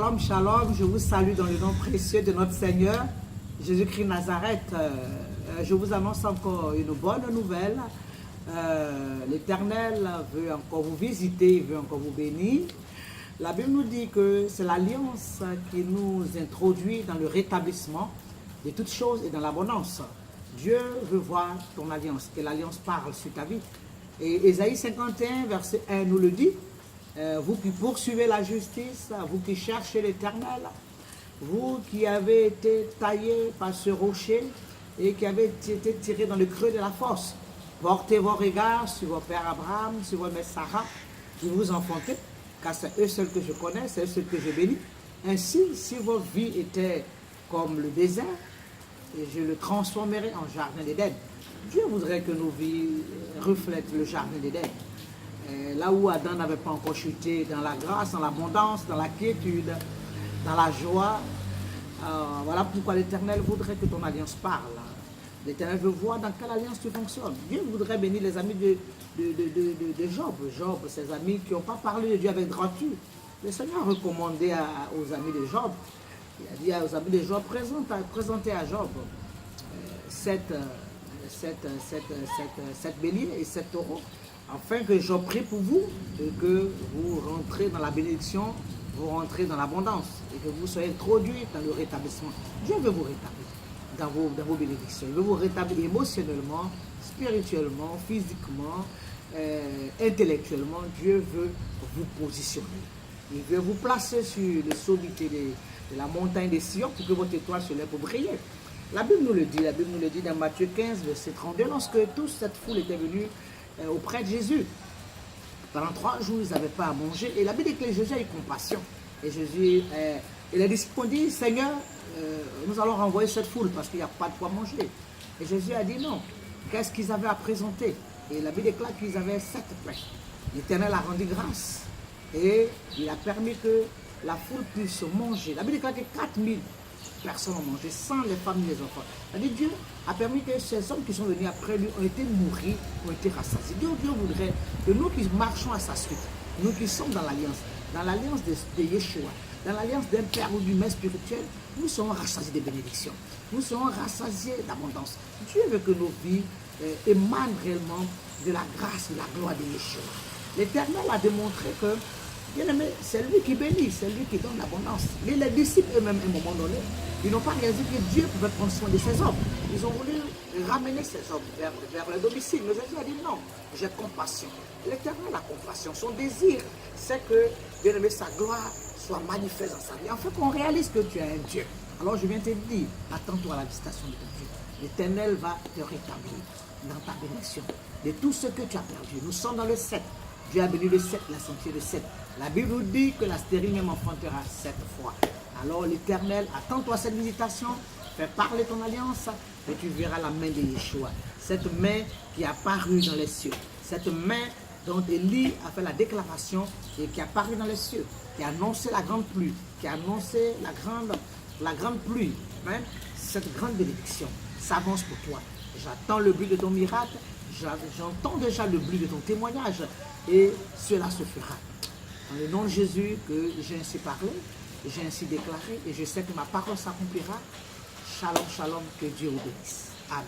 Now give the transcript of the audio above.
Shalom, shalom, je vous salue dans le nom précieux de notre Seigneur, Jésus-Christ Nazareth. Je vous annonce encore une bonne nouvelle. L'Éternel veut encore vous visiter, il veut encore vous bénir. La Bible nous dit que c'est l'alliance qui nous introduit dans le rétablissement de toutes choses et dans l'abondance. Dieu veut voir ton alliance, que l'alliance parle sur ta vie. Et Ésaïe 51, verset 1 nous le dit. Vous qui poursuivez la justice, vous qui cherchez l'Éternel, vous qui avez été taillés par ce rocher et qui avez été tirés dans le creux de la force, portez vos regards sur vos pères Abraham, sur vos mères Sarah, qui vous enfantez, car c'est eux seuls que je connais, c'est eux seuls que je bénis. Ainsi, si votre vie était comme le désert, je le transformerai en jardin d'Éden. Dieu voudrait que nos vies reflètent le jardin d'Éden. Là où Adam n'avait pas encore chuté, dans la grâce, dans l'abondance, dans la quiétude, dans la joie. Voilà pourquoi l'Éternel voudrait que ton alliance parle. L'Éternel veut voir dans quelle alliance tu fonctionnes. Dieu voudrait bénir les amis de Job. Job, ses amis qui n'ont pas parlé de Dieu avec droiture. Le Seigneur a recommandé aux amis de Job, il a dit aux amis de Job, présentez à Job sept béliers et 7 taureaux, afin que je prie pour vous et que vous rentrez dans la bénédiction, vous rentrez dans l'abondance et que vous soyez introduits dans le rétablissement. Dieu veut vous rétablir dans vos bénédictions. Il veut vous rétablir émotionnellement, spirituellement, physiquement, intellectuellement. Dieu veut vous positionner. Il veut vous placer sur les sommités de la montagne des Sion pour que votre étoile se lève pour briller. La Bible nous le dit dans Matthieu 15, verset 32, lorsque toute cette foule était venue auprès de Jésus. Pendant 3 jours, ils n'avaient pas à manger. Et la Bible dit que Jésus a eu compassion. Et Jésus, et les disciples ont dit, Seigneur, nous allons renvoyer cette foule parce qu'il n'y a pas de quoi manger. Et Jésus a dit non. Qu'est-ce qu'ils avaient à présenter? Et la Bible déclare qu'ils avaient 7 pains. L'Éternel a rendu grâce. Et il a permis que la foule puisse manger. La Bible déclare que 4000 personnes ont mangé, sans les femmes et les enfants. C'est-à-dire Dieu a permis que ces hommes qui sont venus après lui ont été nourris, ont été rassasiés. Dieu voudrait que nous qui marchons à sa suite, nous qui sommes dans l'alliance de Yeshua, dans l'alliance d'un Père ou d'une mère spirituelle, nous serons rassasiés de bénédictions. Nous serons rassasiés d'abondance. Dieu veut que nos vies émanent réellement de la grâce, de la gloire de Yeshua. L'Éternel a démontré que, bien aimé, c'est lui qui bénit, c'est lui qui donne l'abondance. Les disciples eux-mêmes, à un moment donné, ils n'ont pas réalisé que Dieu pouvait prendre soin de ces hommes. Ils ont voulu ramener ces hommes vers le domicile. Mais Jésus a dit non, j'ai compassion. L'Éternel a compassion. Son désir, c'est que, bien aimé, sa gloire soit manifeste dans sa vie. En fait, qu'on réalise que tu es un Dieu. Alors je viens te dire, attends-toi à la visitation de ton Dieu. L'Éternel va te rétablir dans ta bénédiction de tout ce que tu as perdu. Nous sommes dans le 7. Dieu a béni le 7, la santé le 7. La Bible nous dit que la stérile même enfantera 7 fois. Alors l'Éternel, attends-toi à cette visitation, fais parler ton alliance et tu verras la main de Yeshua. Cette main qui a apparu dans les cieux. Cette main dont Élie a fait la déclaration et qui a apparu dans les cieux. Qui a annoncé la grande pluie. Qui a annoncé la grande pluie. Hein? Cette grande bénédiction s'avance pour toi. J'attends le bruit de ton miracle. J'entends déjà le bruit de ton témoignage. Et cela se fera. Dans le nom de Jésus que j'ai ainsi parlé, j'ai ainsi déclaré, et je sais que ma parole s'accomplira. Shalom, shalom, que Dieu vous bénisse. Amen.